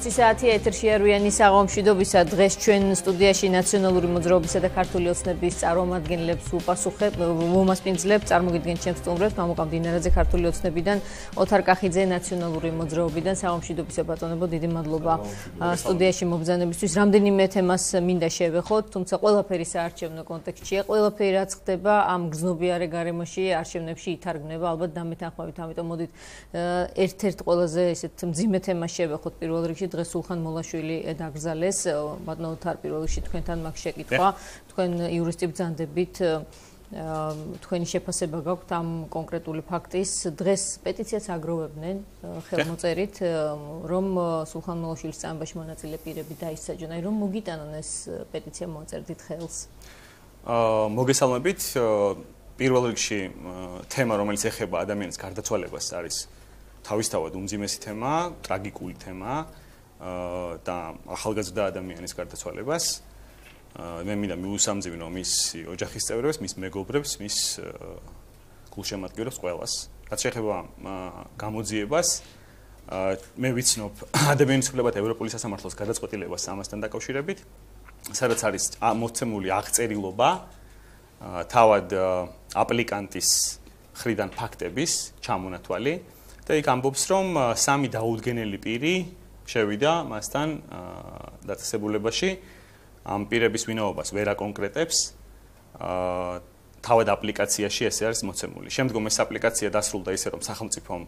20 საათია ეთერში არვიანი საღამოშვიდობისა. დღეს ჩვენ სტუდიაში ნაციონალური მოძრაობისა და ქართული ოცნების წარმომადგენლებს უპასუხებ, მომასპინძლებთ, წარმოგიდგენთ ჩემს სტუმრებს, მამუკა მდინარაძე ქართული ოცნებიდან, ოთარ კახიძე ნაციონალური მოძრაობიდან. საღამოშვიდობისა ბატონებო, დიდი მადლობა სტუდიაში მობრძანებისთვის. რამდენიმე თემას მინდა შევეხოთ, თუმცა ყველაფერი საარჩევნო კონტექსტშია, ყველაფერი რაც ხდება ამ გრძნობიარე გარემოში არჩევნებში ითარგმნება, ალბათ დამეთანხმებით, ამიტომ მოდით ერთ-ერთ ყველაზე ისეთ მძიმე თემას შევეხოთ. პირველ რიგში დღეს სულხან მოლაშვილი დაკრძალეს. ბატონო ოთარ, პირველ რიგში თქვენთან მაგ შეკითხვა, თქვენ იურისტი ბრძანდებით, თქვენი შეფასება გაქვთ ამ კონკრეტული ფაქტის. დღეს პეტიციას აგროვებდნენ ხელმოწერით, რომ სულხან მოლაშვილის წამებაში მონაწილე პირები დაისაჯონ, აი რომ მოგიტანონ ეს პეტიცია მოაწერდით ხელს. მოგესალმებით. პირველ რიგში თემა, რომელიც ეხება ადამიანის გარდაცვალებას, არის თავისთავად უმძიმესი თემა, ტრაგიკული თემა და ახალგაზრდა ადამიანის გარდაცვალებას. მე მინდა მიუსამძიმნო მის ოჯახის წევრებს, მის მეგობრებს, მის გულშემატკივრებს ყველას. რაც შეეხება გამოძიებას, მე ვიცნობ ადამიანის უფლებათა ევროპული სასამართლოს გადაწყვეტილებას ამასთან დაკავშირებით, სადაც არის მოცემული აღწერილობა თავად აპლიკანტის მხრიდან ფაქტების ჩამონათვალი და იქ ამბობს, რომ სამი დაუდგენელი პირი შევიდა მასთან დაწესებულებაში. ამ პირების ვინაობას ვერ აკონკრეტებს. თავად აპლიკაციაში ესე არის მოცემული. შემდგომ ეს აპლიკაცია დასრულდა ისე, რომ სახელმწიფომ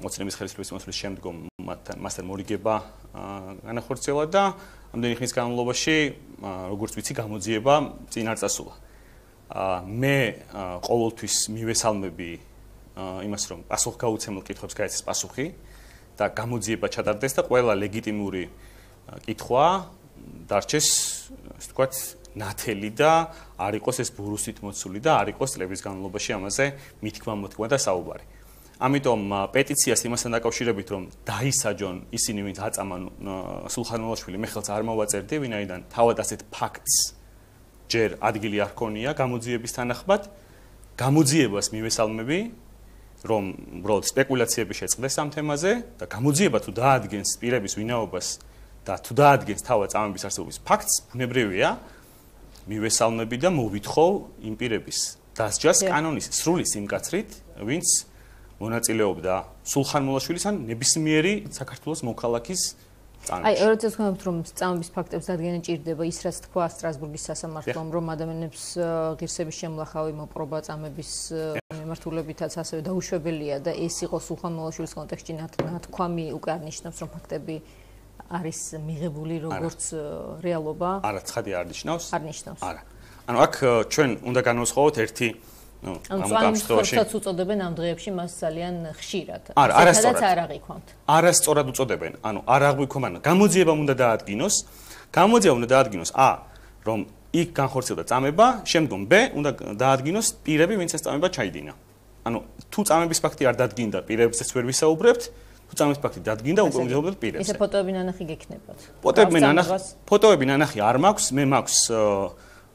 მოცნების ხელისუფლების მოსვლის შემდგომ მასთან მორიგება განახორციელა და ამდენი ხნის განმავლობაში, როგორც ვიცი, გამოძიება წინ არ წასულა. მე ყოველთვის მივესალმები იმას, რომ პასუხგაუცემელ კითხვებს გაეცეს პასუხი და გამოძიება ჩატარდეს და ყველა ლეგიტიმური კითხვა დარჩეს, ასე ვთქვათ, ნათელი და არ იყოს ეს ბურუსით მოცული და არ იყოს წლების განმავლობაში ამაზე მითქმა-მოთქმა და საუბარი. ამიტომ პეტიციას იმასთან დაკავშირებით, რომ დაისაჯონ ისინი, ვინც აწამან სულხან მოლაშვილი, მე ხელს არ მოვაწერდი, ვინაიდან თავად ასეთ ფაქტს ჯერ ადგილი არ ჰქონია გამოძიების თანახმად. გამოძიებას მივესალმები, რომ უბრალოდ სპეკულაციები შეწყდეს ამ თემაზე და გამოძიება თუ დაადგენს პირების ვინაობას და თუ დაადგენს თავად წამების არსებობის ფაქტს, ბუნებრივია, მივესალმები და მოვითხოვ იმ პირების დასჯას კანონის სრული სიმკაცრით, ვინც მონაწილეობდა სულხან მოლაშვილის ან ნებისმიერი საქართველოს მოქალაქის წამებში. აი, როდესაც ვთქვამთ, რომ წამების ფაქტებს დადგენა ჭირდება, ის რაც თქვა სტრასბურგის სასამართლომ, რომ ადამიანებს ღირსების შემლახავი მოპყრობა წამების მიმართულებითაც ასევე დაუშვებელია და ეს იყო სულხან მოლაშვილის კონტექსტში ნათქვამი უკვე არნიშნავს, რომ ფაქტები არის მიღებული როგორც რეალობა. არა, ცხადი არ ნიშნავს? არ ნიშნავს. არა. ანუ აქ ჩვენ უნდა განვასხვაოთ ერთი ამოწმებაც უწოდებენ ამ დღეებში მას ძალიან ხშირად. არასწორად არ აღიქვამთ. არასწორად უწოდებენ. ანუ არ აღვიქვამენ, გამოძიებამ უნდა დაადგინოს. გამოძიება უნდა დაადგინოს A, რომ იქ განხორციელდა წამება, შემდგომ B, უნდა დაადგინოს პირები, ვინც ეს წამება ჩაიდინა. ანუ თუ წამების ფაქტი არ დადგინდა, პირებსაც ვერ ვისაუბრებთ. თუ წამების ფაქტი დადგინდა, უკვე ვისაუბრებთ პირებზე. ესე ფოტოები ნანახი გექნებათ. ფოტოები ნანახი არ მაქვს, მე მაქვს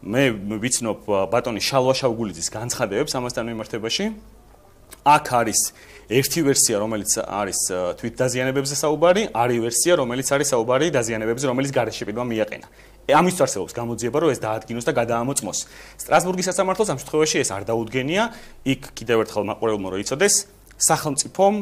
მე ვიცნობ ბატონი შალვა შავგულიძის განცხადებებს ამასთან მიმართებაში. აქ არის ერთი ვერსია, რომელიც არის თვით დაზიანებებზე საუბარი, არის ვერსია, რომელიც არის საუბარი დაზიანებებზე, რომელიც გარეშე პირმა მიაყენა. ამის არსებობს გამოძიება, რომ ეს დაადგინოს და გადაამოწმოს. სტრასბურგის სასამართლოს ამ შემთხვევაში ეს არ დაუდგენია. იქ კიდევ ერთხელ მაყურებელმა რომ იცოდეს, სახელმწიფომ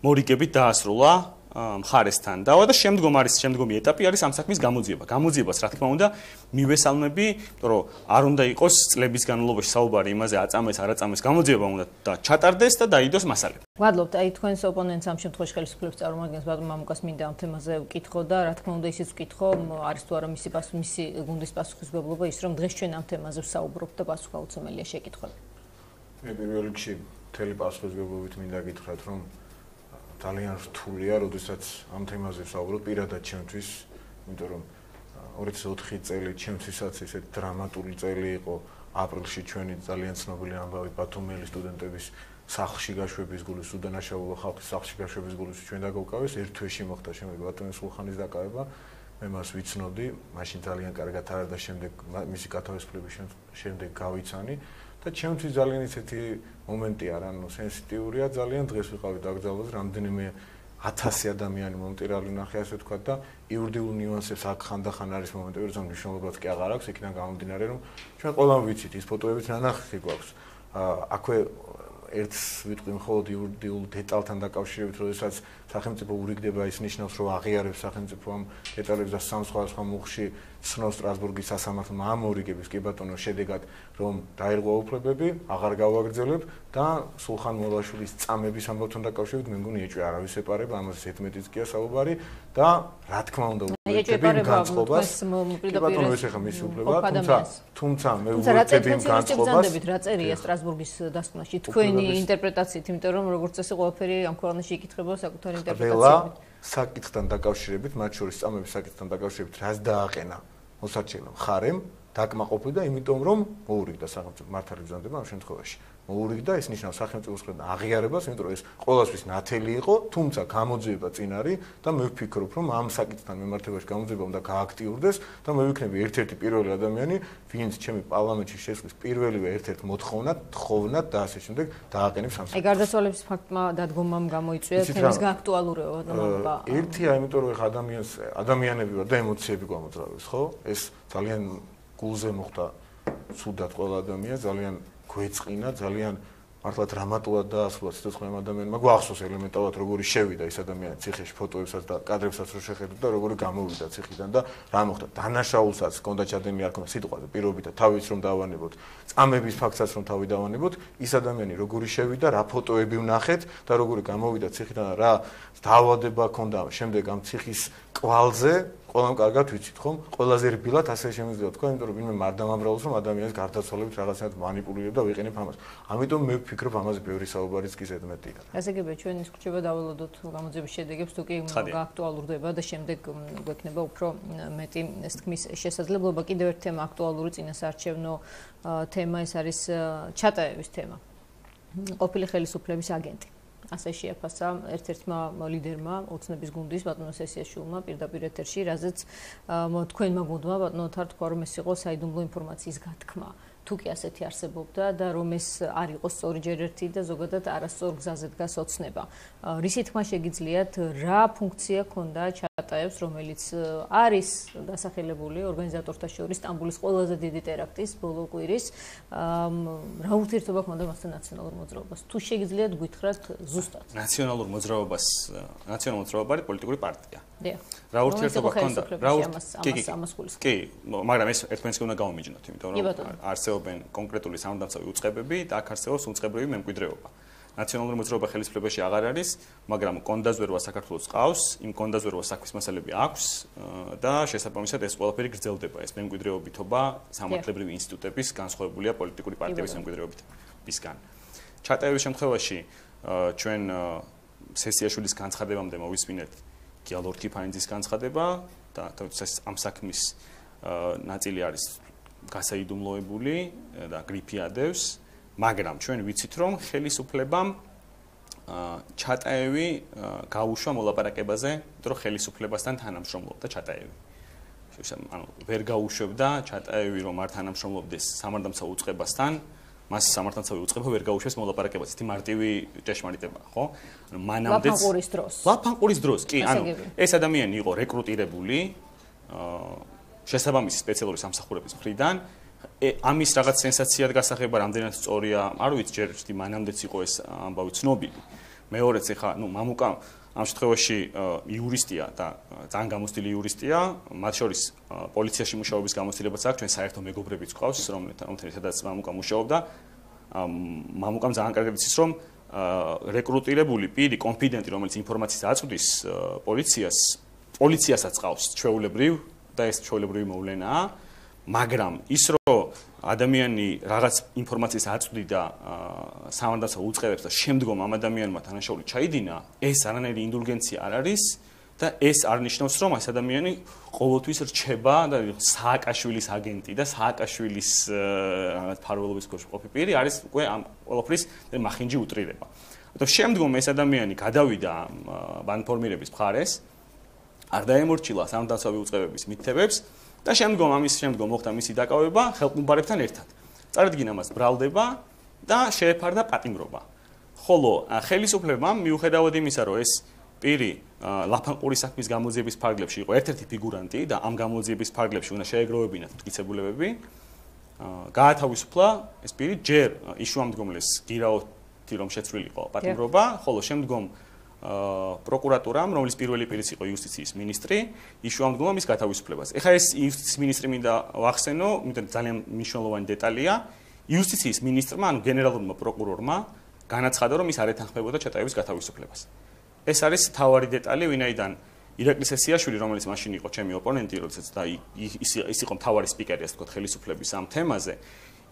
მორიგებით დაასრულა მხარესთან დავა და შემდგომი ეტაპი არის ამ საქმის გამოძიება. გამოძიებას, რა თქმა უნდა, მივესალმები, რომ არ უნდა იყოს წლების განმავლობაში საუბარი იმაზე, აწამეს, არ აწამეს, გამოძიება უნდა და ჩატარდეს და დაიდოს მასალები. ვადლობთ, აი თქვენს ოპონენტს ამ შემთხვევაში ხელისუფლების წარმომადგენლს ბატონ მამუკას მინდა ამ თემაზე ვკითხო და რა თქმა უნდა ისიც ვკითხო, არის თუ არა მისი გუნდის პასუხისმგებლობა ის, რომ დღეს ჩვენ ამ თემაზე ვსაუბრობთ და პასუხაუცემელია შეკითხვები. მე პირველ რიგში მთელი პასუხისმგებლობით მინდა გითხრათ, რომ ძალიან რთულია, როდესაც ამ თემაზე ვსაუბრობ პირადად ჩემთვის, იმიტომ რომ 2004 წელი ჩემთვისაც ისეთ დრამატული წელი იყო. აპრილში ჩვენი ძალიან ცნობილი ამბავი ბათუმელი სტუდენტების სახლში გაშვების გულის, უდანაშაულო ხალხის სახლში გაშვების გულის ჩვენ დაგავკავეს, ერთ თვეში მოხდა შემდეგ ბატონის სულხანის დაკავება. მე მას ვიცნობდი, მაშინ ძალიან კარგად არ და შემდეგ მისი გათავისუფლების შემდეგ გავიცანი და ჩემთვის ძალიან ისეთი მომენტი არა, ანუ სენსიტიურია ძალიან დღეს ვიყავი დაკრძალვაზე, რამდენიმე 1000 ადამიანი მომტირალი ნახე ასე ვთქვათ და იურიდიულ ნიუანსებს აქ ხანდახან არის მომენტები, რომ მნიშვნელობაც კი აღარ აქვს, იქიდან გამომდინარე, რომ ჩვენ ყველამ ვიცით ის ფოტოებიც ნანახი გვაქვს. აქვე ერთს ვიტყვი მხოლოდ იურიდიულ დეტალთან დაკავშირებით, როდესაც სახელმწიფო ურიგდება, ის ნიშნავს, რომ აღიარებს სახელმწიფო ამ დეტალებს და სამ სხვა მუხში ცნობს სტრასბურგის სასამართლომ ამ ორიგების კი ბატონო შედეგად, რომ დაირღვა უფლებები, აღარ გავაგრძელებ და სულხან მოლაშვილის წამების ამბავთან დაკავშირებით მე მგონი ეჭვი არავის ეპარება, ამაზე ზედმეტიც კი ასაუბარი და რა თქმა უნდა უერთები განწყობას. კი ბატონო ეს ახლა მისი უფლება, თუმცა მე უერთები განწყობას. რა წერია სტრასბურგის დასკვნაში თქვენი ინტერპრეტაციით, იმიტომ რომ როგორც წესი ყველაფერი ამ ქვეყანაში იკითხება საკუთარი ინტერპრეტაციით. საკითხთან დაკავშირებით, მათ შორის წამების საკითხთან დაკავშირებით, რას დააყენა მოსარჩენო მხარემ, დაკმაყოფილდა და იმიტომ რომ მოურიგდა სახელმწიფო მართალი ბრძანდება ამ შემთხვევაში. მოურიგდა ის ნიშნავს სახელმწიფოს მხრიდან აღიარებას, იმიტომ რომ ეს ყოველთვის ნათელი იყო, თუმცა გამოძიება წინ არის და მე ვფიქრობ, რომ ამ საკითხთან მიმართებაში გამოძიება უნდა გააქტიურდეს და მე ვიქნები ერთ-ერთი პირველი ადამიანი, ვინც ჩემი პარლამენტში შესვლის პირველივე ერთ-ერთ მოთხოვნად, თხოვნად და ასე შემდეგ დააყენებს ამ საკითხს. აი გარდაცვალების ფაქტმა დადგომამ გამოიწვია თემის გააქტუალურება და ერთია, იმიტომ რომ ეხა ადამიანები ვარ და ემოციები გვამოძრავებს, ხო? ეს ძალიან გულზე მოხდა ცუდად ყველა ადამიანს, ძალიან გვეწყინა, ძალიან მართლა დრამატულად დაასრულა სიცოცხლე ამ ადამიანმა. გვახსოვს ელემენტარულად როგორი შევიდა ეს ადამიანი ციხეში ფოტოებსაც და კადრებსაც რო შეხედოთ და როგორი გამოვიდა ციხიდან და რა მოხდა. დანაშაულსაც ჰქონდა ჩადენილი არ ქონდა სიტყვაზე პირობით და თავის რომ დავანებოთ, წამების ფაქტსაც რომ თავი დავანებოთ, ის ადამიანი როგორი შევიდა, რა ფოტოები ვნახეთ და როგორი გამოვიდა ციხიდან და რა დაავადება ჰქონდა შემდეგ ამ ციხის კვალზე. ყველამ კარგად ვიცით ხომ? ყველაზე რბილად ასე შემიძლია თქვა, იმიტომ რომ ვინმე მარდამამრავლებს რომ ადამიანის გარდაცვალებით რაღაცნაირად манипуლირებ და ვიყენებ ამას. ამიტომ მე ვფიქრობ ამაზე ბევრი საუბარიც კი ზედმეტია. ასე გებია ჩვენ ის გრჩება დავალოდოთ გამოძიების შედეგებს თუ კი გააქტუალურდება და შემდეგ გვექნება უფრო მეტი ეს თქმის შესაძლებლობა. კიდევ ერთი თემა აქტუალური წინასაარჩევნო თემა ეს არის ჩატაევის თემა. ყოფილი ხელისუფლების აგენტი. ასე შეაფასა ერთ-ერთმა ლიდერმა ოცნების გუნდის ბატონო სესიაშვილმა პირდაპირ ეთერში, რაზეც თქვენმა გუნდმა ბატონო თარ თქვა, რომ ეს იყო საიდუმლო ინფორმაციის გათქმა. თუ კი ასეთი არსებობდა და რომ ეს არ იყო სწორი ჯერ ერთი და ზოგადად არასწორ გზაზე დგას ოცნება. რისი თქმა შეგიძლიათ, რა ფუნქცია ჰქონდა ჩატაევს, რომელიც არის დასახელებული ორგანიზატორთა შორის სტამბოლის ყველაზე დიდი ტერაქტის ბოლო კვირის, რა ურთიერთობა ჰქონდა მასთან ნაციონალურ მოძრაობას? თუ შეგიძლიათ გითხრათ ზუსტად. ნაციონალურ მოძრაობას არის პოლიტიკური პარტია. დიახ. რა ურთიერთობა ჰქონდა? კი, მაგრამ ეს ერთმანეთს უნდა გავამიჯნოთ, იმიტომ რომ არსებობენ კონკრეტული სამართლებრივი უწყებები და აქ არსებობს უწყებრივი მემკვიდრეობა. ნაციონალური მოძრაობა ხელისუფლებაში აღარ არის, მაგრამ კონდაზვერვა საქართველოს ყავს, იმ კონდაზვერვას საქმის მასალები აქვს და შესაბამისად ეს ყველაფერი გრძელდება. ეს მემკვიდრეობითობა სამართლებრივი ინსტიტუტების განსხვავებულია პოლიტიკური პარტიების მემკვიდრეობისგან. ჩატაევის შემთხვევაში ჩვენ სესიაშვილის განცხადებამდე მოვისმინეთ გიალორ ქიფანიძის განცხადება და ამ საქმის ნაწილი არის გასაიდუმლოებული და გრიფიადევს, მაგრამ ჩვენ ვიცით რომ ხელისუფლებამ ჩატაევი გაუშვა მოლაპარაკებაზე, იმიტომ რომ ხელისუფლებასთან თანამშრომლობდა ჩატაევი. ანუ ვერ გაუშვებდა ჩატაევი რომ არ თანამშრომლობდეს სამართალდამცავ უწყებასთან, მას სამართალდამცავი უწყება ვერ გაუშვეს მოლაპარაკებაზე. ეს მარტივი ჭეშმარიტება, ხო? ანუ მანამდე ლაფანყურის დროს, კი, ანუ ეს ადამიანი იყო რეკრუტირებული შესაბამისი სპეციალური სამსახურების მხრიდან. ამის რაღაც სენსაციად გასახება რამდენად სწორია, არ ვიცი, ჯერ მანამდეც იყო ეს ამბავი ცნობილი. მეორეც ეხა, მამუკა ამ შემთხვევაში იურისტია და ძალიან გამოცდილი იურისტია, მათ შორის პოლიციაში მუშაობის გამოცდილებაც აქვს, ჩვენ საერთო მეგობრებიც ყავს, რომელთაც მამუკა მუშაობდა. მამუკამ ძალიან კარგად იცის, რომ რეკრუტირებული პირი, კონფიდენტი, რომელიც ინფორმაციას აწვდის პოლიციასაც ყავს ჩვეულებრივ და ეს ჩვეულებრივი მოვლენაა, მაგრამ ის რომ ადამიანი რაღაც ინფორმაციას აწვდიდა სამართალდამცავ უწყებებს და შემდგომ ამ ადამიანმა თანაშაული ჩაიდინა, ეს არანაირი ინდულგენცია არ არის და ეს არ ნიშნავს, რომ ეს ადამიანი ყოველთვის რჩება და სააკაშვილის აგენტი და სააკაშვილის რაღაც ფარველობის ქვეშ ყოფი პირი არის უკვე ამ ყველაფრის მახინჯი უტრირება. და შემდგომ ეს ადამიანი გადავიდა ბანკფორმირების მხარეს, არ დაემორჩილა სამართალდამცავი უწყებების მითითებებს და შემდგომ მოხდა მისი დაკავება ხელმძღვანელებთან ერთად. წარადგინა მას ბრალდება და შეეფარდა პატიმრობა. ხოლო ხელისუფლებამ მიუხედავად იმისა, რომ ეს პირი ლაფანყურის საქმის გამოძიების ფარგლებში იყო ერთ-ერთი ფიგურანტი და ამ გამოძიების ფარგლებში უნდა შეეგროვებინათ მტკიცებულებები, გაათავისუფლა ეს პირი ჯერ იშუამდგომლეს გირაოთი რომ შეცვლილი იყო პატიმრობა, ხოლო შემდგომ პროკურატურამ, რომლის პირველი პირიც იყო იუსტიციის მინისტრი, იშუამდგომა მის გათავისუფლებას. ეხლა ეს იუსტიციის მინისტრი მინდა ვახსენო, იმიტომ ძალიან მნიშვნელოვანი დეტალია. იუსტიციის მინისტრმა, ანუ გენერალურმა პროკურორმა განაცხადა, რომ ის არ ეთანხმებოდა ჩატაევის გათავისუფლებას. ეს არის თავარი დეტალი, ვინაიდან ირაკლი სესიაშვილი, რომელიც მაშინ იყო ჩემი ოპონენტი, როდესაც და ის იყო მთავარი სპიკერი, ასე ვთქვათ, ხელისუფლების ამ თემაზე,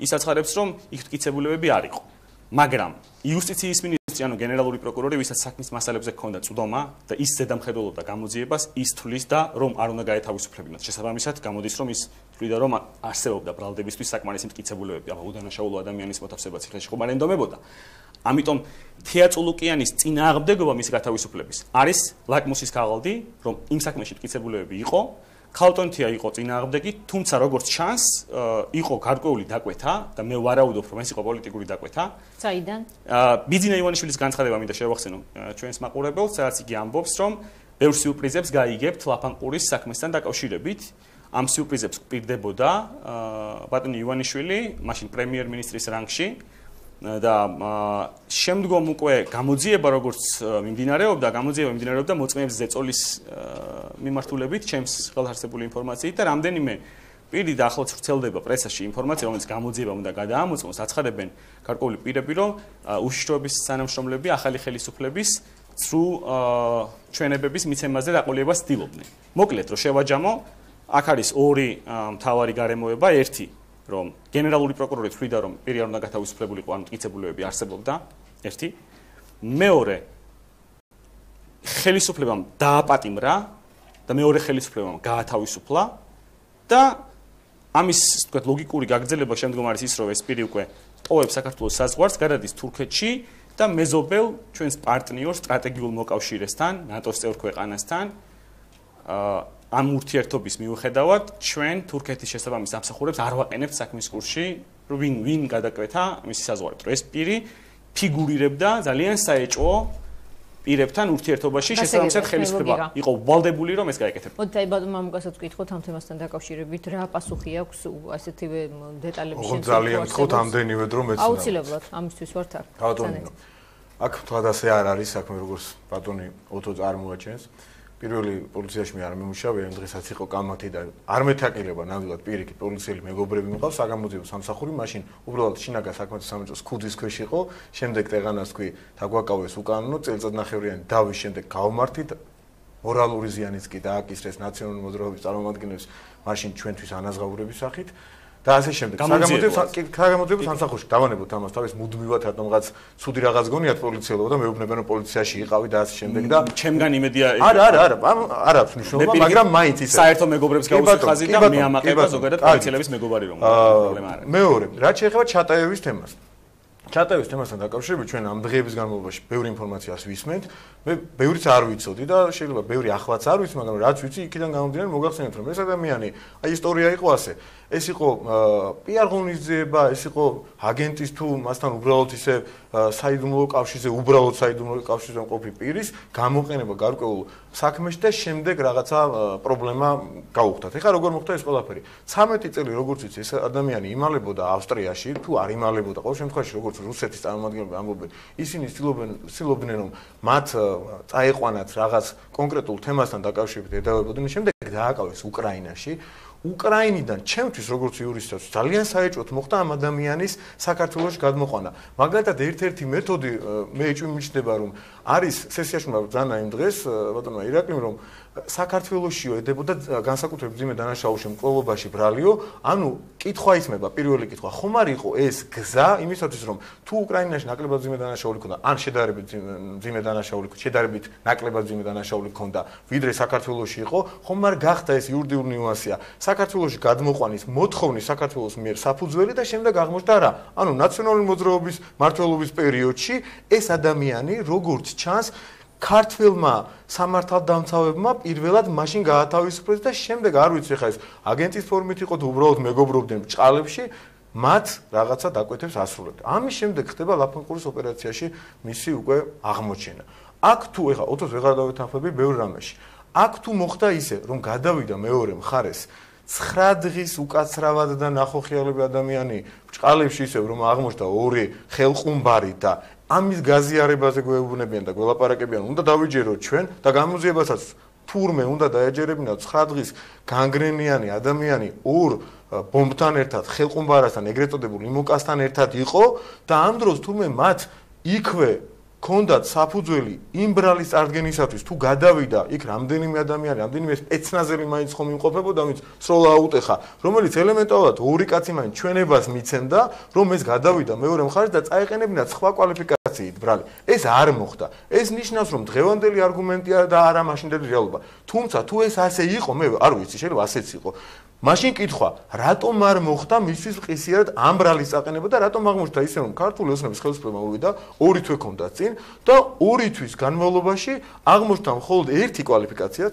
ის აცხადებს, რომ იქ მტკიცებულებები არ იყო. მაგრამ იუსტიციის მინისტრი, ანუ გენერალური პროკურორი, ვისაც საქმის მასალებზე ჰქონდა წვდომა და ის ზედამხედველობდა გამოძიებას, ის თვლის და რომ არ უნდა გაეთავისუფლებინათ. შესაბამისად, გამოდის, რომ ის თვლიდა, რომ არსებობდა ბრალდებისთვის საკმარისი მტკიცებულებები, აბა უდანაშაულო ადამიანის მოთავსება ციხეში ხომ არ ენდომებოდა. ამიტომ თეატრულუკიანის წინააღმდეგობა მის გათავისუფლების არის ლაკმუსის ქაღალდი, რომ იმ საქმეში მტკიცებულებები იყო, ქალტონთია იყო წინააღმდეგი, თუმცა როგორც ჩანს, იყო გარკვეული დაკვეთა და მე ვარაუდობ, რომ ეს იყო პოლიტიკური დაკვეთა. საიდან? ბიძინა ივანიშვილის განცხადება მინდა შევახსენო ჩვენს მაყურებელს, სადაც იგი ამბობს, რომ ბევრ სიურპრიზებს გაიგებთ ლაფანყურის საქმესთან დაკავშირებით. ამ სიურპრიზებს გვპირდებოდა ბატონი ივანიშვილი, მაშინ პრემიერ-მინისტრის რანგში. და შემდგომ უკვე გამოძიება როგორც მიმდინარეობდა მოწმეების ზეწოლის მიმართულებით ჩემს ხელსაყრელი ინფორმაციით და რამდენიმე პირი და ახლაც ვრცელდება პრესაში ინფორმაცია, რომელიც გამოძიება უნდა გადაამოწმოს, აცხადებენ გარკვეული პირები, რომ უშიშროების თანამშრომლები ახალი ხელისუფლების ცრუ ჩვენებების მიცემაზე დაყოლებას ცდილობდნენ. მოკლედ, რომ შევაჯამო, აქ არის ორი მთავარი გარემოება, ერთი რომ გენერალური პროკურორი თვლიდა, რომ პირი არ უნდა გათავისუფლებულიყო, ანუ მტკიცებულებები არსებობდა, ერთი. მეორე, ხელისუფლებამ დააპატიმრა და მეორე ხელისუფლებამ გაათავისუფლა და ამის, თქვათ, ლოგიკური გაგრძელება შემდგომ არის ის, რომ ეს პირი უკვე ტოვებს საქართველოს საზღვარს, გადადის თურქეთში და მეზობელ ჩვენს პარტნიორ სტრატეგიულ მოკავშირესთან, ნატოს წევრ ქვეყანასთან ამ ურთიერთობის მიუხედავად ჩვენ თურქეთის შესაბამის ამსახურებს არ ვაყენებთ საქმის კურსში, ვინ გადაკვეთა მისი საზღვარი. ეს პირი ფიგურირებდა ძალიან საეჭვო პირებთან ურთიერთობაში, შესაბამისად ხელისუფლება იყო ვალდებული, რომ ეს გაეკეთებინა. მოდით აი ბატონ მამუკასაც ვკითხოთ ამ თემასთან დაკავშირებით, რა პასუხი აქვს ასეთივე დეტალების შემცირებას? ძალიან ვთქვათ ამდენივე დრო მეცნიერად. აუცილებლად, ამისთვის ვართ აქ. აქ თქვათ ასე არ არის საქმე, როგორც ბატონი ოთო წარმოაჩენს. პირველი პოლიციაში მე არ მიმუშავე, დღესაც იყო კამათი და არ მეთაკილება ნამდვილად პირიქით პოლიციელი მეგობრები მიყავს, საგამოძიებო სამსახური, მაშინ უბრალოდ შინაგან საქმეთა სამინისტროს ქუდის ქვეშ იყო, შემდეგ ტეღანას თქვი დაგვაკავეს უკანონო, წელიწადნახევრიანი დავის შემდეგ გავმართით, მორალური ზიანიც კი დააკისრეს ნაციონალური მოძრაობის წარმომადგენლებს, მაშინ ჩვენთვის ანაზღაურების სახით. და ასე შემდეგ. საგამოძიებო სამსახურში დავანებოთ ამას თავის მუდმივად რატომღაც ცუდი რაღაც გონიათ პოლიციელობა და მეუბნებიან რომ პოლიციაში იყავი და ასე შემდეგ და ჩემგან იმედია არ აქვს მნიშვნელობა, მაგრამ მაინც ისე საერთო მეგობრებს გავუსვი ხაზი და მე ამაყება ზოგადად პოლიციელების მეგობარი რომ პრობლემა არ არის. მეორე, რაც შეეხება ჩატაევის თემას. ჩატაევის თემასთან დაკავშირებით ჩვენ ამ დღეების განმავლობაში ბევრი ინფორმაციას ვისმენთ. მე ბევრიც არ ვიცოდი და შეიძლება ბევრი ახლაც არ ვიცი, მაგრამ რაც ვიცი, იქიდან გამომდინარე მოგახსენებთ რომ ეს ადამიანი, აი ისტორია იყო ასე. ეს იყო პიარ ღონისძიება, ეს იყო აგენტის თუ მასთან უბრალოდ ისე საიდუმლო კავშირზე, უბრალოდ საიდუმლო კავშირზე მყოფი პირის გამოყენება გარკვეულ საქმეში და შემდეგ რაღაცა პრობლემა გაუხდათ. ეხლა როგორ მოხდა ეს ყველაფერი? 13 წელი როგორც ვიცი, ეს ადამიანი იმალებოდა ავსტრიაში, თუ არ იმალებოდა, ყოველ შემთხვევაში როგორც რუსეთის წარმომადგენლები ამბობენ, ისინი ცდილობდნენ რომ მათ წაეყვანათ რაღაც კონკრეტულ თემასთან დაკავშირებით ედავებოდნენ, შემდეგ დააკავეს უკრაინაში. უკრაინიდან ჩემთვის როგორც იურისტად ძალიან საეჭვოდ მოხდა ამ ადამიანის საქართველოში გადმოყვანა. მაგალითად ერთ-ერთი მეთოდი მე ეჭვმიჩნდება რომ არის სესიაშვილმა ბრძანა იმ დღეს ბატონმა ირაკლიმ რომ საქართველოშიო ედებოდა განსაკუთრებით მძიმე დანაშაულში მკვლელობაში ბრალიო, ანუ კითხვა ისმება, პირველი კითხვა, ხომ არ იყო ეს გზა იმისათვის რომ თუ უკრაინაში ნაკლებად მძიმე დანაშაული ქონდა, ან შედარებით ნაკლებად მძიმე დანაშაული ქონდა, ვიდრე საქართველოში იყო, ხომ არ გახდა ეს იურიდიული ნიუანსია. საქართველოში გადმოყვანის მოთხოვნის საქართველოს მიერ საფუძველი და შემდეგ აღმოჩნდა რა. ანუ ნაციონალური მოძრაობის მმართველობის პერიოდში ეს ადამიანი როგორც ჩანს ქართველმა სამართალდამცავებმა პირველად მაშინ გაათავისუფლეს და შემდეგ არ ვიცი ხა ეს აგენტის ფორმით იყო თუ უბრალოდ მეგობრობდნენ ბჭყალებში მათ რაღაცა დაკვეთებს ასრულებდა. ამის შემდეგ ხდება ლაფანყურის ოპერაციაში მისი უკვე აღმოჩენა. აქ თუ ეხა ოთოს ვეღარ დავეთანხმები ბევრ რამეში. აქ თუ მოხდა ისე, რომ გადავიდა მეორე მხარეს 9 დღის უკაცრავად და ნახოხიალები ადამიანი ბჭყალებში ისე რომ აღმოჩნდა ორი ხელყუმბარი და ამის გაზიარებაზე გვეუბნებიან და გველაპარაკებიან, უნდა დავიჯეროთ ჩვენ და გამოძიებასაც თურმე უნდა დაეჯერებინათ 9 დღის განგრენიანი ადამიანი ორ ბომბთან ერთად, ხელყუმბარასთან, ეგრეთ წოდებულ იმოკასთან ერთად იყო და ამ დროს თურმე მათ იქვე კონდათ საფუძველი იმ ბრალის წარდგენისათვის, თუ გადავიდა იქ რამდენიმე ადამიანი, რამდენიმე სპეცნაზელი მაინც ხომ იმყოფებოდა, ვინც სროლა აუტეხა, რომელიც ელემენტარულად ორი კაცი მაინც ჩვენებას მიცემდა, რომ ეს გადავიდა მეორე მხარეს და წაეყენებინა სხვა კვალიფიკაციით ბრალი. ეს არ მოხდა. ეს ნიშნავს, რომ დღევანდელი არგუმენტია და არა მაშინდელი რეალობა. თუმცა თუ ეს ასე იყო, მე არ ვიცი, შეიძლება ასეც იყო. მაშინ კითხვა, რატომ არ მოხდა მისთვის ყისიერად ამ ბრალის წაყენება და რატომ აღმოჩნდა ისე, რომ ქართული ოცნების ხელისუფლება მოვიდა, ორი თვე ჰქონდა წინ და ორი თვის განმავლობაში აღმოჩნდა მხოლოდ ერთი კვალიფიკაცია,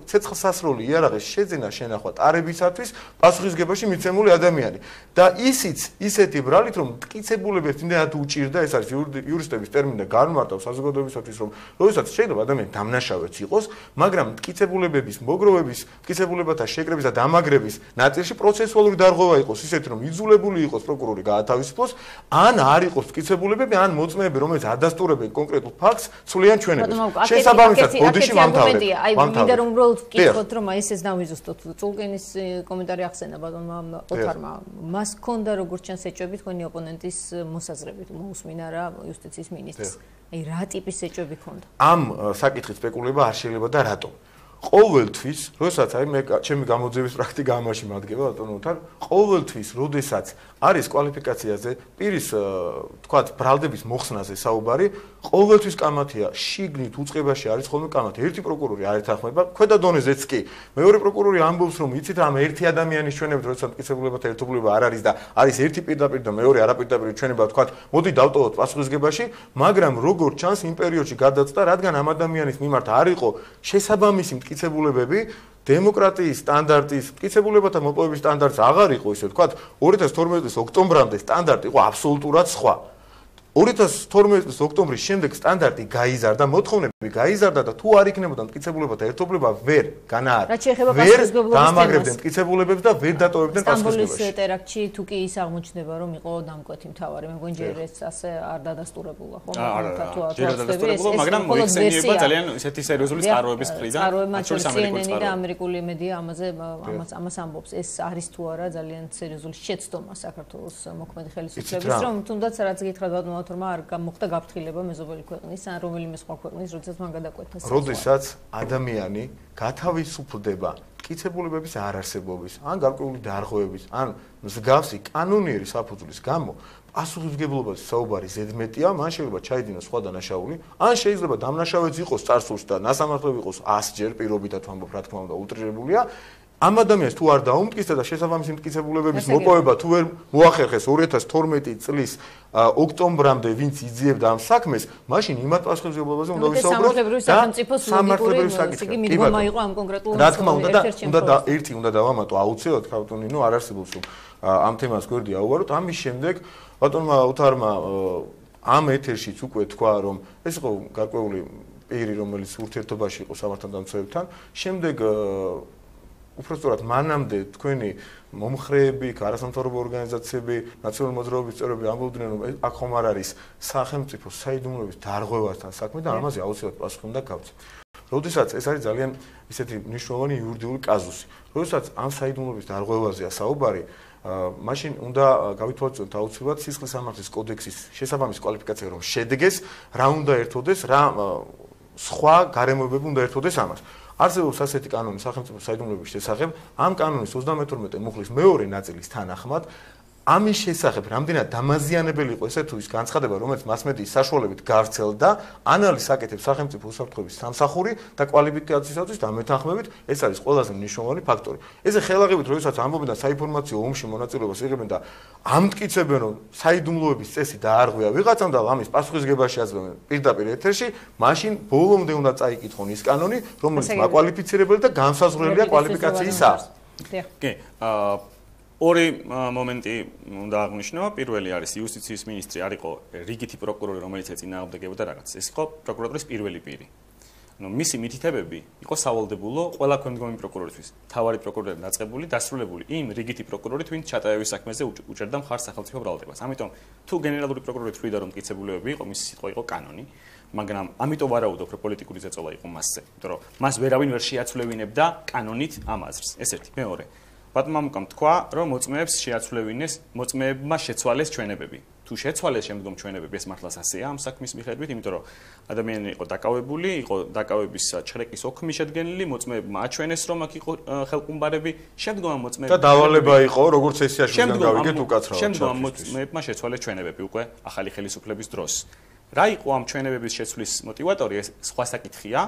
ცეცხლსასროლი იარაღის შეძენა შენახვა ტარებისათვის პასუხისგებაში მიცემული ადამიანი. და ისიც ისეთი ბრალით, რომ მტკიცებულებებს იმდენად უჭირდა, ეს არის იურისტების ტერმინი და განმარტავს საზოგადოებისათვის, რომ როდესაც შეიძლება ადამიანი დამნაშავეც იყოს, მაგრამ მტკიცებულებების, მოგროვების, მტკიცებულებათა შეკრების და დამაგრების ნაწილში პროცესუალური დარღვევა იყოს ისეთი, რომ იძულებული იყოს პროკურორი გაათავისუფლოს, ან არ იყოს მტკიცებულებები, ან მოწმეები, რომელიც ადასტურებენ კონკრეტულ ფაქტს, ცვლიან ჩვენებას. შესაბამისად, ბოდიში ვამთავრებ. აი, მინდა რომ უბრალოდ ვკითხოთ, რომ აი ესეც დავიზუსტოთ. წულკენის კომენტარი ახსენა ბატონმა ოთარმა. მას ჰქონდა როგორც ჩანს ეჭვები თქვენი ოპონენტის მოსაზრებით, მოусმინა რა იუსტიციის მინისტრს. აი, რა ტიპის ეჭვები ჰქონდა? ამ საკითხით სპეკულება არ შეიძლება და რატომ? ყოველთვის, როდესაც აი მე ჩემი გამოძიების პრაქტიკა ამაში მადგება ბატონო ოთარ, ყოველთვის, როდესაც არის კვალიფიკაციაზე, პირის თქვათ ბრალდების მოხსნაზე საუბარი, ყოველთვის კამათია, შიგნით უწყებაში არის ხოლმე კამათი. ერთი პროკურორი არ ეთანხმება, ქვედა დონეზეც კი. მეორე პროკურორი ამბობს, რომ იცით რა, ერთი ადამიანის ჩვენებით, როდესაც მტკიცებულებათა ერთობლივება არ არის და არის ერთი პირდაპირ და მეორე არაპირდაპირ ჩვენება, თქვათ, მოდი დავტოვოთ პასუხისგებაში, მაგრამ როგორც ჩანს იმ პერიოდში გადაწდა, რადგან ამ ადამიანის მიმართ არ იყო შესაბამისი მტკიცებულებები, დემოკრატიის სტანდარტის, მტკიცებულებათა მოპოვების სტანდარტს აღარ იყო ისე ვთქვათ, 2012 წლის ოქტომბრამდე სტანდარტი იყო აბსოლუტურად სხვა. 2012 წლის ოქტომბრის შემდეგ სტანდარტი გაიზარდა, მოთხოვნები გაიზარდა და თუ არ იქნებოდა მტკიცებულებათა ერთობლივება ვერ განაარჩევდა. ვერ დამაგრებდნენ მტკიცებულებებს და ვერ დატოვებდნენ პასუხისგებაში. სტამბოლის ტერაქტში თუ კი ის აღმოჩნდება, რომ იყო დამკვეთი მთავარი, მე მგონი ჯერ ეს ასე არ დადასტურებულა, ხო? ჯერ დადასტურებულა, მაგრამ მოიხსენიება ძალიან ისეთი სერიოზული წყაროების მხრიდან. CNN და ამერიკული მედია ამას ამბობს, ეს არის თუ არა ძალიან სერიოზული შეცდომა საქართველოს მოქმედი ხელისუფლების, რომ თუნდაც რაც გითხრათ ბატონო თორმა არ მოხდა გაფრთხილება მეზობელი ქვეყნის ან რომელიმე სხვა ქვეყნის, როდესაც მან გადაკვეთა. როდესაც ადამიანი გათავისუფლდება მტკიცებულებების არარსებობის, ან გარკვეული დარღვევების, ან მსგავსი კანონიერი საფუძვლის გამო, პასუხისმგებლობაში საუბარი ზედმეტია, მან შეიძლება ჩაიდინოს სხვა დანაშაული, ან შეიძლება დამნაშავეც იყოს წარსულში და ნასამართლები იყოს 100 ჯერ პირობითად ვამბობ, რა თქმა უნდა, უტრირებულია. ამ ადამიანს თუ არ დაუმტკიცდა და შესაბამისი მტკიცებულებების მოპოვება თუ ვერ მოახერხეს 2012 წლის ოქტომბრამდე ვინც იძიებდა ამ საქმეს, მაშინ იმათ პასუხისმგებლობაზე უნდა ვისაუბროთ და სამართლებრივი საკითხი მიდგომა იყო ამ კონკრეტულ რა თქმა უნდა ერთი უნდა დავამატო აუცილებლად ბატონინო არ არსებობს რომ ამ თემას გვერდი აუვაროთ. ამის შემდეგ ბატონმა ოთარმა ამ ეთერშიც უკვე თქვა რომ ეს იყო გარკვეული პირი რომელიც ურთიერთობაში იყო სამართალდამცავებთან. შემდეგ უბრალოდ მანამდე თქვენი მომხრეები, არასამთავრობო ორგანიზაციები, ნაციონალური მოძრაობის წევრები ამბობდნენ, რომ აქ ხომ არ არის სახელმწიფო საიდუმლოების დარღვევასთან საქმე და ამაზე აუცილებლად პასუხი უნდა გავცე. როდესაც ეს არის ძალიან ისეთი მნიშვნელოვანი იურიდიული კაზუსი. როდესაც ამ საიდუმლოების დარღვევაზეა საუბარი, მაშინ უნდა გავითვალისწინოთ აუცილებლად სისხლის სამართლის კოდექსის შესაბამისი კვალიფიკაცია რომ შედგეს, რა უნდა ერთოდეს, რა სხვა გარემოებები უნდა ერთოდეს ამას. არსებობს ასეთი კანონი სახელმწიფო საიდუმლოების შესახებ, ამ კანონის 32 მუხლის მეორე ნაწილის თანახმად ამის შესახებ რამდენად დამაზიანებელი იყო ესე თუ ის განცხადება, რომელიც მასმედიის საშუალებით გავრცელდა, ანალიზს აკეთებს სახელმწიფო უსაფრთხოების სამსახური და კვალიფიკაციისათვის დამეთანხმებით, ეს არის ყველაზე მნიშვნელოვანი ფაქტორი. ესე ხელაღებით, როდესაც ამბობენ და საინფორმაციო ომში მონაწილეობას იღებენ და ამტკიცებენ, რომ საიდუმლოების წესი დაარღვია ვიღაცამ და ამის პასუხისგებაში აძლევენ პირდაპირ ეთერში, მაშინ ბოლომდე უნდა წაიკითხონ ის კანონი, რომელიც მაკვალიფიცირებელი და განსაზღვრელია კვალიფიკაციისა. კი, ორი მომენტი უნდა აღნიშნო. პირველი არის იუსტიციის მინისტრი არ იყო რიგითი პროკურორი, რომელიც ეწინააღმდეგებოდა რაღაც. ეს იყო პროკურატურის პირველი პირი. მისი მითითებები იყო სავალდებულო ყველა ქვემდგომი პროკურორისთვის. თავარი პროკურორი დაწყებული, დასრულებული იმ რიგითი პროკურორით, ვინც ჩატაევის საქმეზე უჭერდა მხარს სახელმწიფო ბრალდებას. ამიტომ თუ გენერალური პროკურორი თვლიდა, რომ მტკიცებულებები იყო, მისი სიტყვა იყო კანონი, მაგრამ ამიტომ ვარაუდობ, რომ პოლიტიკური ზეწოლა იყო მასზე, იმიტომ რომ მას ვერავინ ვერ შეაცვლევინებდა კანონით ამ აზრს. ეს ერთი. მეორე. ბატონმა თქვა, რომ მოწმეებს შეაცვლევინეს, მოწმეებმა შეცვალეს ჩვენებები. თუ შეცვალეს შემდგომ ჩვენებები, ეს მართლაც ასეა ამ საქმის მიხედვით, იმიტომ რომ ადამიანი იყო დაკავებული, იყო დაკავების ჩხრეკის ოქმი შედგენილი, მოწმეებმა აჩვენეს, რომ აქ იყო ხელყუმბარები, შემდგომ მოწმეებმა და დავალება იყო, როგორც სესიაშვილიდან გავიგეთ უკაცრავად. შემდგომ მოწმეებმა შეცვალეს ჩვენებები უკვე ახალი ხელისუფლების დროს. რა იყო ამ ჩვენებების შეცვლის მოტივატორი? ეს სხვა საკითხია.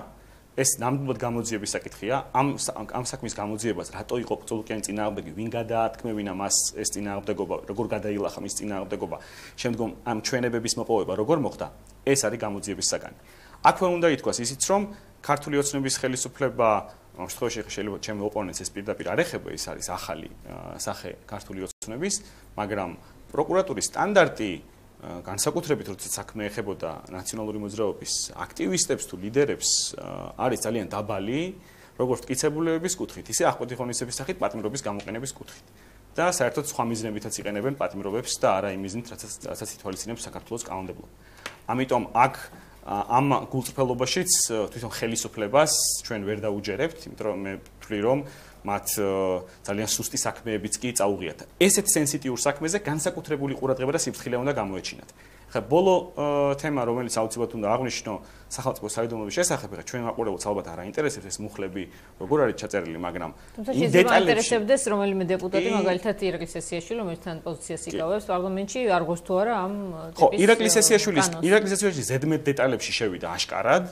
ეს ნამდვილად გამოძიების საკითხია. ამ საქმის გამოძიებას რატო იყო წულუკიანი წინააღმდეგი, ვინ გადაათქმევინა მას ეს წინააღმდეგობა, როგორ გადაილახა მის წინააღმდეგობა, შემდგომ ამ ჩვენებების მოპოვება როგორ მოხდა, ეს არის გამოძიების საგანი. აქვე უნდა ითქვას ისიც, რომ ქართული ოცნების ხელისუფლება, ამ შემთხვევაში შეიძლება ჩემი ოპონენტს ეს პირდაპირ არ ეხება, ეს არის ახალი სახე ქართული ოცნების, მაგრამ პროკურატურის სტანდარტი განსაკუთრებით როდესაც საქმე ეხებოდა ნაციონალური მოძრაობის აქტივისტებს თუ ლიდერებს არის ძალიან დაბალი, როგორც მტკიცებულებების კუთხით, ისე აღკვეთილხონისების სახით პატიმრობის გამოყენების კუთხით. და საერთოდ სხვა მიზნებითაც იყენებენ პატიმრობებს და არა იმ მიზნით, რასაც ითვალისწინებს საქართველოს კანონმდებლობა. ამიტომ აქ ამ გულწრფელობაშიც თვითონ ხელისუფლებას ჩვენ ვერ დაუჯერებთ, იმიტომ რომ მე ვთვლი, რომ მათ ძალიან სუსტი საქმეებიც კი წაუღიათ. ესეთ სენსიტიურ საქმეზე განსაკუთრებული ყურადღება და სიფრთხილე უნდა გამოეჩინათ. ხა ბოლო თემა, რომელიც აუცილებლად უნდა აღვნიშნო სახელმწიფო საიდუმლოების შესახებ, ხა ჩვენ მაყურებელს ალბათ არ აინტერესებს ეს მუხლები, როგორ არის ჩაწერილი, მაგრამ იმ დეტალებში ინტერესებდეს რომელიმე დეპუტატი, მაგალითად ირაკლი სესიაშვილი, რომელიც თან პოზიციას იკავებს პარლამენტში, არ გოს თუ არა ამ ტიპის. ხო, ირაკლი სესიაშვილი ზედმეტ დეტალებში შევიდა აშკარად.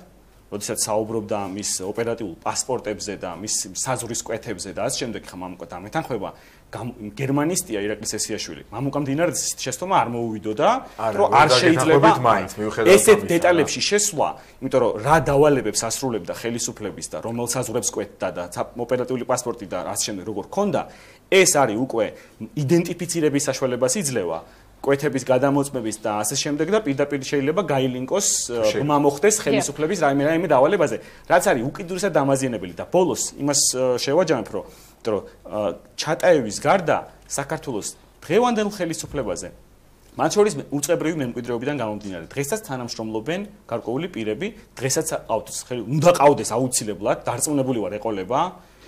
როდესაც საუბრობდა მის ოპერატიულ პასპორტებზე და მის საზღვრის კვეთებზე და ასე შემდეგ, ხა მამუკა ამეთანხმება გერმანისტია ირაკლი სესიაშვილი. მამუკა მდინარეზე შესწომა არ მოუვიდოდა, რომ არ შეიძლება ესეთ დეტალებში შესვლა, იმიტომ რომ რა დავალებებს ასრულებდა ხელისუფლების და რომელ საზღვრებს კვეთდა და ოპერატიული პასპორტი და ასე შემდეგ როგორ ქონდა, ეს არის უკვე იდენტიფიცირების საშუალებას იძლევა. კვეთების გადამოწმების და ასე შემდეგ და პირდაპირ შეიძლება გაილინკოს ღმა მოხდეს ხელისუფლების რაიმე დავალებაზე, რაც არის უკიდურესად დამაზიანებელი და ბოლოს იმას შევაჯამებ, რომ ჩატაევის გარდა საქართველოს დღევანდელ ხელისუფლებაზე მათ შორის უწყებრივი მემკვიდრეობიდან გამომდინარე, დღესაც თანამშრომლობენ გარკვეული პირები, დღესაც უნდა ყავდეს აუცილებლად, დარწმუნებული ვარ ეყოლება,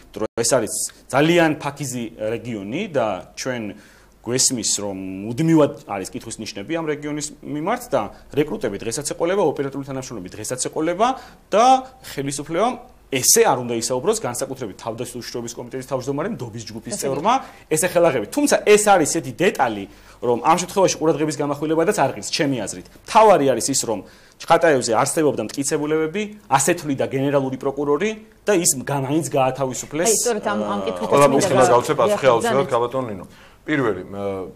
რომ ეს არის ძალიან ფაქიზი რეგიონი და ჩვენ გვესმის, რომ მუდმივად არის კითხვის ნიშნები ამ რეგიონის მიმართ და რეკრუტები დღესაც ეყოლება, ოპერატიული თანამშრომლები დღესაც ეყოლება და ხელისუფლებამ ესე არ უნდა ისაუბროს განსაკუთრებით თავდაცვის კომიტეტის თავმჯდომარემ, დობის ჯგუფის წევრმა, ესე ხელახები. თუმცა ეს არის ესეთი დეტალი, რომ ამ შემთხვევაში ყურადღების გამახვილებადაც არ ღირს ჩემი აზრით. თავარი არის ის, რომ ჩხატაევზე არსებობდა მტკიცებულებები, ასეთვლი და გენერალური პროკურორი და ის მაინც გაათავისუფლეს. აი, სწორედ ამ კითხვით მინდა გავცე პასუხი აუცილებლად გაბატონ ნინო. პირველი,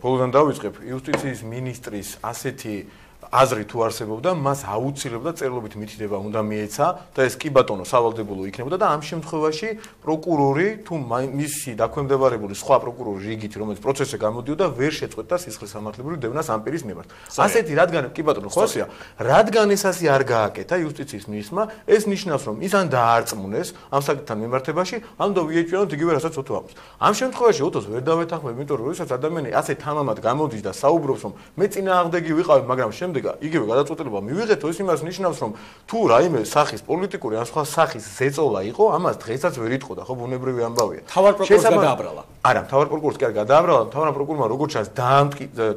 ბოლოდან დავიწყებ, იუსტიციის მინისტრის ასეთი აზრი თუ არსებობდა, მას აუცილებლად წერილობით მითითება უნდა მიეცა და ეს კი ბატონო სავალდებულო იქნებოდა და ამ შემთხვევაში პროკურორი თუ მისი დაქვემდებარებული სხვა პროკურორი რიგით, რომელიც პროცესზე გამოდიოდა, ვერ შეწყვეტდა სისხლის სამართლებრივ დევნას ამ პირის მიმართ. ასეთი რადგან კი ბატონო ხო ასეა, რადგან ეს ასე არ გააკეთა იუსტიციის მინისტრმა, ეს ნიშნავს, რომ ის ან დაარწმუნეს ამ საკითხთან მიმართებაში, ან დავიეჭვიანოთ იგივე რასაც უთო აქვს. ამ შემთხვევაში უთოს ვერ დავეთანხმებ, იმიტომ რომ როდესაც ადამიანი ასე თამამად გამოდის და საუბრობს, რომ მე წინააღმდეგი ვიყავი, მაგრამ იგივე გადაწყვეტილება მივიღეთ, ის იმას ნიშნავს, რომ თუ რაიმე სახის პოლიტიკური ან სხვა სახის ზეწოლა იყო, ამას დღესაც ვერ იტყოდა, ხო, ბუნებრივი ამბავია. თავარ პროკურორს გადააბრალა. არა, თავარ პროკურორს კი არ გადააბრალა, თავარ პროკურორმა როგორც ჩანს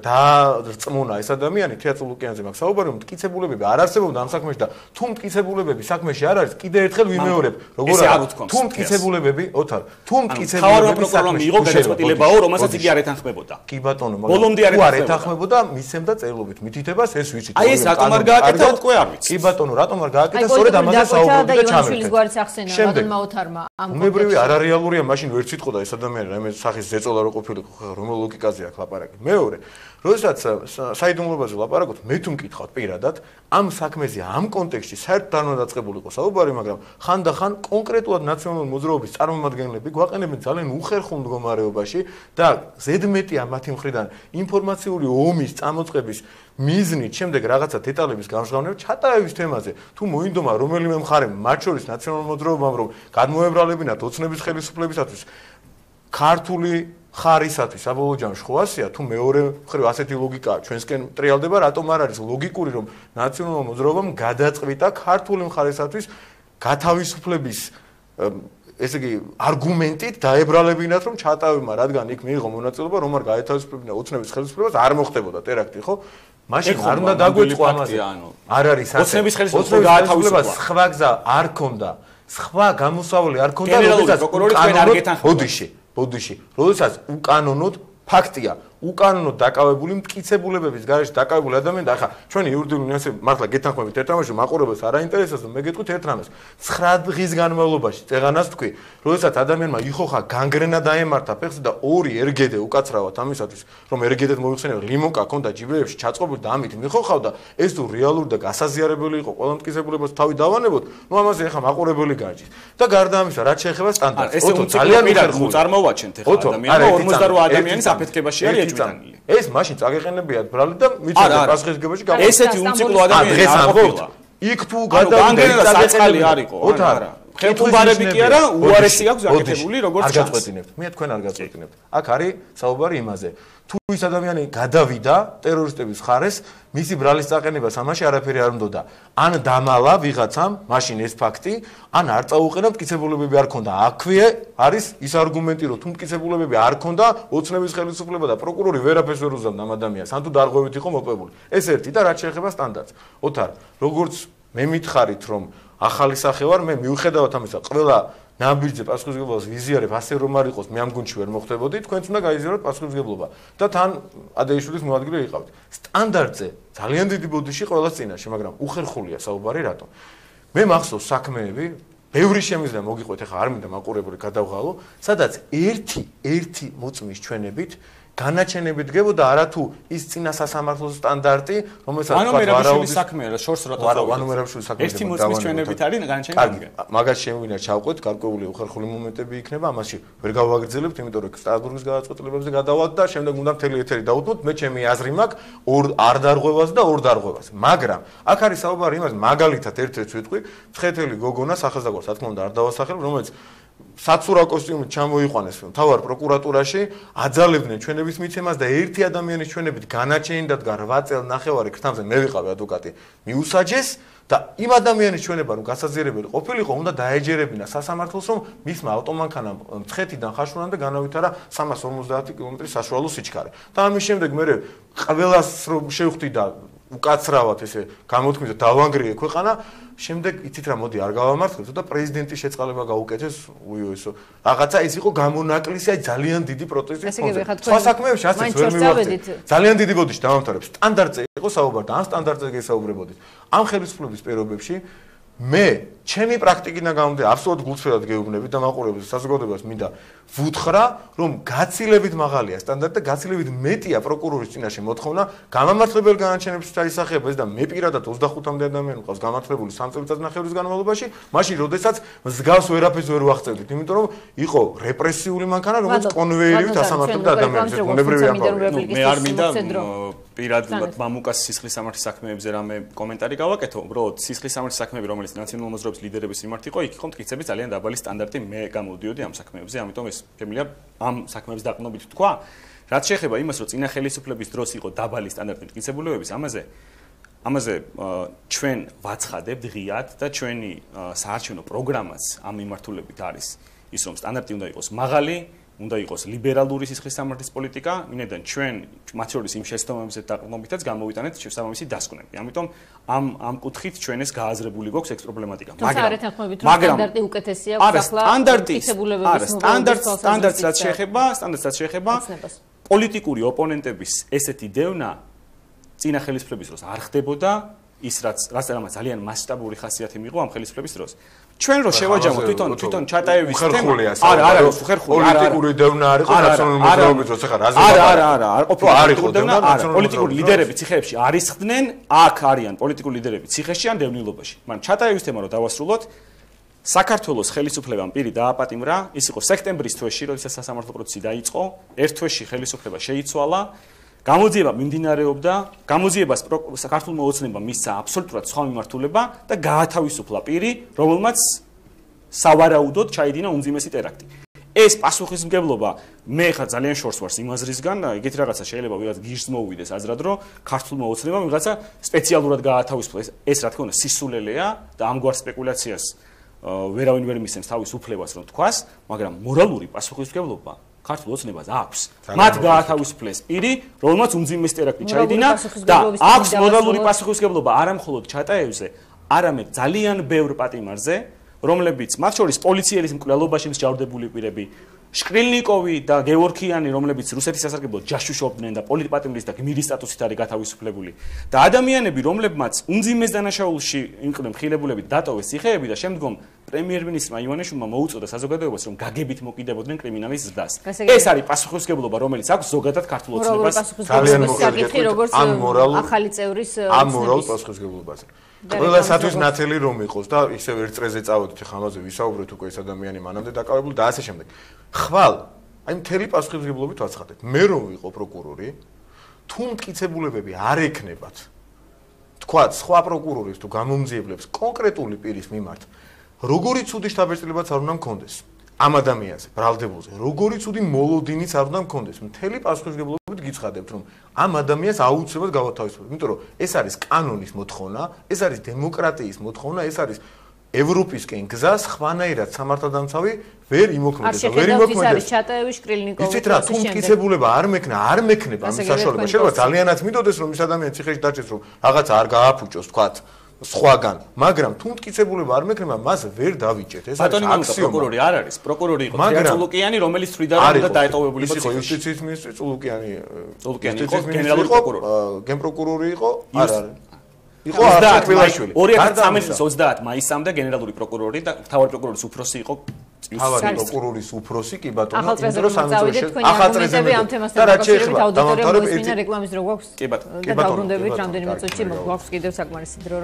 დაარწმუნა ეს ადამიანი, თეატრ ლუკიანზე მაგ საუბარი, რომ მტკიცებულებები არ არსებობდა ამ საქმეში და თუ მტკიცებულებები საქმეში არ არის, კიდე ერთხელ ვიმეორებ, როგორ არის, თუ მტკიცებულებები, ოთარ, თუ მტკიცებულებები თავარ პროკურორმა მიიღო გადაწყვეტილებაო, რომელსაც იგი არ ეთანხმებოდა. კი ბატონო, ბოლომდე არ ეთანხმებოდა, მისცემდა წერილობით მითითებას ეს ვიცით. აი ეს რატომ არ გააკეთა უკვე არ ვიცი. კი ბატონო, რატომ არ გააკეთა, სწორედ ამაზე საუბრობდი და ჩამოვიდა. ბატონმა ოთარმა ამ უნებრივი არარეალურია, მაშინ ვერ ციტყოდა ეს ადამიანი, რაიმე სახის ზეწოლა რო ყოფილიყო, რომელ ლოგიკაზე აქვს ლაპარაკი. მეორე, როდესაც საიდუმლოებაზე ლაპარაკობთ, მე თუ მკითხავთ პირადად, ამ საქმეზე, ამ კონტექსტში საერთოდ არ უნდა დაწყებული იყოს საუბარი, მაგრამ ხანდახან კონკრეტულად ნაციონალური მოძრაობის წარმომადგენლები გვაყენებენ ძალიან უხერხულ მდგომარეობაში და ზედმეტია მათი მხრიდან ინფორმაციული ომის წამოწყების მიზნით, შემდეგ რაღაცა დეტალების გამჟღავნება ჩატარების თემაზე. თუ მოინდომა რომელიმე მხარემ, მათ შორის ნაციონალურ მოძრაობამ, რომ გადმოებრალებინათ ოცნების ხელისუფლებისათვის ქართული ხარისათვის საბოლოო ჯამში ხო ასეა, თუ მეორე მხრივ ასეთი ლოგიკაა ჩვენსკენ ტრიალდება, რატომ არ არის ლოგიკური, რომ ნაციონალურ მოძრაობამ გადაწყვიტა ქართული მხარისათვის გათავისუფლების ესე იგი არგუმენტით დაებრალებინათ, რომ ჩატავიმა, რადგან იქ მიიღო მონაწილეობა, რომ არ გაეთავისუფლებინა ოცნების ხელისუფლებას, არ მოხდებოდა ტერაქტი, ხო? მაშინ არ უნდა დაგვეწყო ამაზე. არ არის ასე. ოცნების ხელისუფლება გაათავისუფლება. სხვა გზა არ ქონდა. სხვა გამოსავალი არ ქონდა, როდესაც პროკურორი თქვენ არ გეთანხმებოდა. ბოდიში, როდესაც უკანონოდ ფაქტია, უკანონოდ დაკავებული მტკიცებულებების გარეშე დაკავებული ადამიანი და ახლა ჩვენი იურიდიული ნიუანსები მართლა გეთანხმებით ერთ რამაში, მაყურებელს არ აინტერესებს, მე გეტყვით ერთ რამეს. 9 დღის განმავლობაში წეღანას თქვი, როდესაც ადამიანმა იხოხა განგრენა დაემართა ფეხზე და 2 ერგედე უკაცრავად ამისათვის, რომ ერგედეთ მოიხსენებოდა, ლიმონკა ქონდა ჯიბეებში ჩაწყობილი და ამით მიხოხავდა, ეს თუ რეალური და გასაზიარებელი იყო ყველა მტკიცებულებას თავი დავანებოთ, ნუ ამაზე ახლა მაყურებელი გაიჭის. და გარდა ამისა, რაც შეეხება სტანდარტს, ოტო ძალიან უხერხული წარმოვაჩენთ ახლა ადამიანმა 58 ადამიანის აფეთქებაში არის ეჭვმიტანილი. ეს მაშინ წაგეყენებიათ ბრალი და მიწოდება პასუხისგებაში გამო. ესეთი უმციკლო ადამიანი არ ყოფილა. იქ თუ გადავიდა საწყალი არ იყო, არა. ხელმძღვანელები კი არა, უარესი აქვს გაკეთებული, როგორც არ გაწყვეტინებთ. მე თქვენ არ გაწყვეტინებთ. აქ არის საუბარი იმაზე. თუ ის ადამიანი გადავიდა ტერორისტების ხარეს, მისი ბრალის წაყენებას ამაში არაფერი არ უნდოდა. ან დამალა ვიღაცამ, მაშინ ეს ფაქტი, ან არ წაუყენა მტკიცებულებები არ ქონდა. აქვე არის ის არგუმენტი, რომ თუ მტკიცებულებები არ ქონდა, ოცნების ხელისუფლება და პროკურორი ვერაფერს ვერ უზამდა ამ ადამიანს, ან თუ დარღვევით იყო მოპებული. ეს ერთი და რაც შეეხება სტანდარტს. ოთარ, როგორც მე მითხარით, რომ ახალი სახე ვარ, მე მიუხედავად ამისა, ყველა ნაბიჯზე პასუხისმგებლობას ვიზიარებ, ასე რომ არ იყოს, მე ამ გუნდში ვერ მოხდებოდი, თქვენც უნდა გაიზიაროთ პასუხისმგებლობა და თან ადეიშვილის მოადგილე იყავთ. სტანდარტზე ძალიან დიდი ბოდიში ყოველას წინაშე, მაგრამ უხერხულია საუბარი რატომ? მე მახსოვს საქმეები, ბევრი შემიძლია მოგიყვეთ, ახლა არ მინდა მაყურებელი გადავღალო, სადაც ერთი მოწმის ჩვენებით განაჩენები დგებოდა არათუ ის წინა სასამართლოს სტანდარტი, რომელსაც ვთქვათ ვარაუდის საქმეა, შორს რა თქმა უნდა ვერაფერს საქმეა. ერთი მოწმის ჩვენებით არის განაჩენები. მაგას შემოვინა ჩავყვეთ, გარკვეული უხერხული მომენტები იქნება, ამაში ვერ გავაგრძელებთ, იმიტომ რომ სტრასბურგის გადაწყვეტილებებზე გადავალთ და შემდეგ უნდა მთელი ეთერი დავუთმოთ, მე ჩემი აზრი მაქვს არ დარღვევას და ორ დარღვევას. მაგრამ აქ არის საუბარი იმაზე, მაგალითად ერთ-ერთ ვიტყვი, მცხეთელი გოგონა სახელსაყრელს, რა თქმა უნდა, არ დავასახელებ, რომელიც საცურა კოსტიუმით ჩამოიყვანეს მთავარ პროკურატურაში, აძალებდნენ ჩვენების მიცემას და ერთი ადამიანის ჩვენებით განაჩენი დადგა 8 წელ ნახევარი ქრთამზე მე ვიყავი ადვოკატი, მიუსაჯეს და იმ ადამიანის ჩვენება რომ გასაზიარებელი ყოფილიყო, უნდა დაეჯერებინა სასამართლოს, რომ მისმა ავტომანქანამ მცხეთიდან ხაშურამდე განავითარა 350 კილომეტრის საშუალო სიჩქარე. და ამის შემდეგ მე ყველას რომ შევხვდი და უკაცრავად ესე გამოთქმის და დავანგრიე ქვეყანა, შემდეგ იცით რა, მოდი არ გავამართლებთ და პრეზიდენტის შეწყალება გაუკეთეს, უიო, რაღაცა ეს იყო გამონაკლისი, აი ძალიან დიდი პროტესტის ფონზე. სხვა საქმეებში ასეც ვერ მივახცეთ. ძალიან დიდი ბოდიში დავამთავრებ. სტანდარტზე იყო საუბარი და ამ სტანდარტზე გესაუბრებოდით. ამ ხელისუფლების პირობებში მე ჩემი პრაქტიკიდან გამომდინარე, აბსოლუტურად გულწრფელად გეუბნებით და მაყურებელს საზოგადოებას მინდა ვუთხრა, რომ გაცილებით მაღალია სტანდარტი და გაცილებით მეტია პროკურორის წინაშე მოთხოვნა გამამართლებელ განაჩენებს დაისახება ეს და მე პირადად 25-მდე ადამიანი მყავს გამართლებული 3 წელიწადნახევრის განმავლობაში, მაშინ როდესაც მსგავს ვერაფერს ვერ ვახცევდით, იმიტომ რომ იყო რეპრესიული მანქანა, რომელიც კონვეიერით ასამართლებდა ადამიანებს, ეს ბუნებრივი ამბავია. მე არ მინდა პირადად მამუკას სისხლის სამართლის საქმეებზე რამე კომენტარი გავაკეთო, უბრალოდ სისხლის სამართლის საქმეები, რომელიც ნაციონალური მოძრაობის ლიდერების მიმართ იყო, იქ იყო მტკიცების ძალიან დაბალი სტანდარტი, მე გამოვდიოდი ამ საქმეებზე, ამიტომ ეს შემიძლია ამ საქმეების დაყრდნობით თქვა. რაც შეეხება იმას, რომ წინა ხელისუფლების დროს იყო დაბალი სტანდარტი მტკიცებულებების, ამაზე ჩვენ ვაცხადებთ ღიად და ჩვენი საარჩევნო პროგრამაც ამ მიმართულებით არის ის, რომ სტანდარტი უნდა იყოს მაღალი, უნდა იყოს ლიბერალური სისხლის სამართლის პოლიტიკა, ვინაიდან ჩვენ მათ შორის იმ შეცდომებზე დაყრდნობითაც გამოვიტანეთ შესაბამისი დასკვნები. ამიტომ ამ კუთხით ჩვენ ეს გააზრებული გვაქვს ეს პრობლემატიკა. მაგრამ სტანდარტი უკეთესია ახლა მტკიცებულებების სტანდარტს რაც შეეხება პოლიტიკური ოპონენტების ესეთი დევნა წინა ხელისუფლების დროს არ ხდებოდა ის რაც ძალიან მასშტაბური ხასიათი მიიღო ამ ხელისუფლების დროს. ჩვენ რო შევაჯამოთ თვითონ ჩატაევის თემა არა ხერხული პოლიტიკური დევნა არის ნაციონალური მოძრაობის როცა ხარ არა ყოფილი პოლიტიკური დევნა არა პოლიტიკური ლიდერები ციხეებში არის ხდნენ აქ არიან პოლიტიკური ლიდერები ციხეში ან დევნილობაში მაგრამ ჩატაევის თემა რო დავასრულოთ საქართველოს ხელისუფლებამ პირი დააპატიმრა ის იყო სექტემბრის თვეში როდესაც სასამართლო პროცესი დაიწყო ერთ თვეში ხელისუფლება შეიცვალა გამოძიება მიმდინარეობდა გამოძიებას საქართველოს ოცნებამ მისცა აბსოლუტურად სხვა მიმართულება და გაათავისუფლა პირი რომელმაც სავარაუდოდ ჩაიდინა უმძიმესი ტერაქტი ეს პასუხისმგებლობა მე ხა ძალიან შორს ვარ იმაზრისგან და ეგეთი რაღაცა შეიძლება ვიღაც გიჟს მოუვიდეს აზრად რომ ქართულმა ოცნებამ ვიღაცა სპეციალურად გაათავისუფლა ეს რა თქმა უნდა სისულელეა და ამგვარ სპეკულაციას ვერავინ ვერ მისცემს თავის უფლებას რომ თქვას მაგრამ მორალური პასუხისმგებლობა ქართულ ოცნებას აქვს მათ გაათავისუფლეს პირი რომელმაც უმძიმესი ტერაქტი ჩაიდინა და აქვს მორალური პასუხისმგებლობა არა მხოლოდ ჩატაევზე არამედ ძალიან ბევრ პატიმარზე რომლებიც მათ შორის პოლიციელის მკვლელობაში მსჯავრდებული პირები შკრილნიკოვი და გეორქიანი რომლებიც რუსეთის სასარგებლოდ ჯაშუშობდნენ და პოლიტპატიმრის და გმირის სტატუსით არის გათავისუფლებული და ადამიანები რომლებმაც უმძიმეს დანაშაულში იყვნენ მხილებულებით დატოვეს ციხეები და შემდგომ პრემიერ-მინისტრმა ივანიშვილმა მოუწოდა საზოგადოებას რომ გაგებით მოკიდებოდნენ კრიმინალის ზრდას ეს არის პასუხისმგებლობა რომელიც აქვს ზოგადად ქართულ ოცნებას ძალიან მოგეკითხი როგორც ახალი წევრის ამ მორალ პასუხისმგებლობაზე ყველასათვის ნათელი რომ იყოს და ისევ ერთ წრეზე წავედით ხა ამაზე ვისაუბრეთ უკვე ეს ადამიანი მანამდე დაკავებული და ასე შემდეგ ხვალ აი მთელი პასუხისმგებლობით ვაცხადეთ მე რომ ვიყო პროკურორი თუ მტკიცებულებები არ ექნებათ თქვათ სხვა პროკურორის თუ გამომძიებლებს კონკრეტული პირის მიმართ როგორი ცუდი შთაბეჭდილებაც არ უნდა მქონდეს ამ ადამიანზე ბრალდებულზე როგორი ცუდი მოლოდინიც არ უნდა მქონდეს მთელი პასუხისმგებლობით გიცხადებთ რომ ამ ადამიანს აუცილებლად გავათავისუფლებთ იმიტომ რომ ეს არის კანონის მოთხოვნა ეს არის დემოკრატიის მოთხოვნა ეს არის ევროპისკენ გზა სხვანაირად სამართალდამცავი ვერ იმოქმედებს და ვერ იმოქმედებს ჩატაევის შკრილნიკოვი იცით რა თუ მტკიცებულება არ მექნება ამ საშუალება შეიძლება ძალიანაც მიდოდეს რომ ის ადამიანი ციხეში დაჭერს რომ რაღაცა არ გააფუჭოს თქვათ სხვაგან მაგრამ თუ მტკიცებულება არ მექნება მას ვერ დავიჭერთ ეს არის აქსიომა პროკურორი არ არის პროკურორი იყო თეატრულოკიანი რომელიც თვლიდა რომ უნდა დაეტოვებული იყო იუსტიციის მინისტრი წულუკიანი იყო გენერალური პროკურორი გენპროკურორი იყო არ არის იყო არჩევილაშვილი 2013 მაისამდე გენერალური პროკურორი და მთავარი პროკურორის უფროსი იყო მთავარი პროკურორის უფროსი კი ბატონო ახალ წრეზე ამ თემასთან დაკავშირებით აუდიტორია მოსმინა რეკლამის დრო გვაქვს კი ბატონო და დაუბრუნდებით რამდენიმე წუთში გვაქვს კიდევ საკმარისი დრო